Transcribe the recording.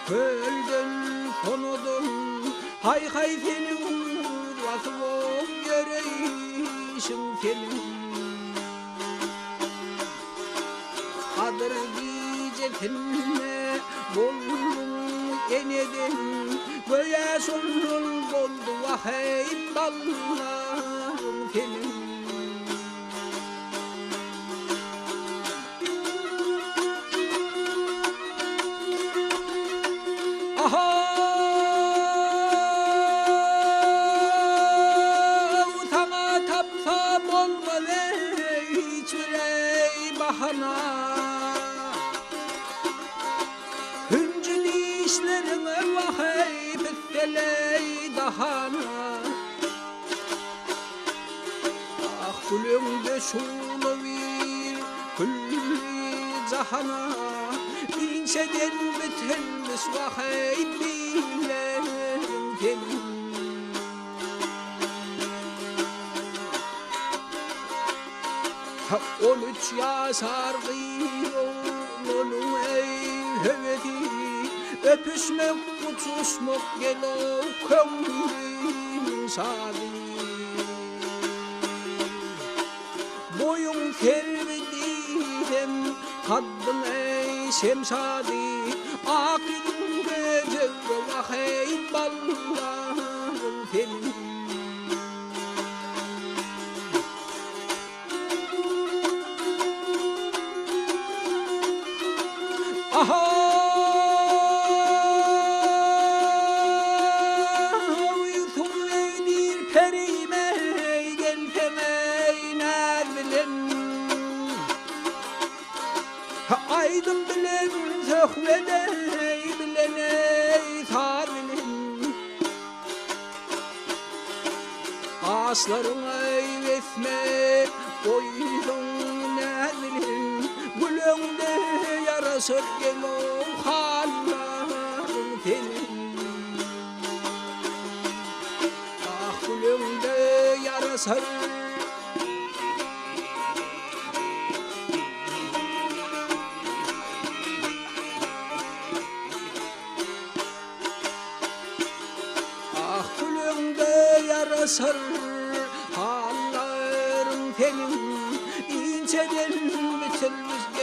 Kölden konudum hay hay senin urvası ol göreyişin senin Kadır gicetinle bollum eneden Göğe sonun boldu vahayip ballarım senin Utana tapsa bolmalı hiçbir bahana Hüncü dişlerine vahayıp etkeley dahana Ah gülümde şunu bir külli cahana İnceden bitenmiş vahayıp bilerim gelin Ha 13 yaşar onun ey heveti Öpüşmek uçuşmak gel o kömrün sadi Boyun kervidiyem haddın ey şemsadi Akidin gece vahayıp ballarım senin Aha uyutum eydir perime gelkeme iner bilen Aydın bilen söhvede bilen ey tar bilen Asların ey vesme boydun ne bilen Gülünde yarasır gel o halların senin Ah gülünde yarasır Ah gülünde yarasır halların senin İnceden bitilmiş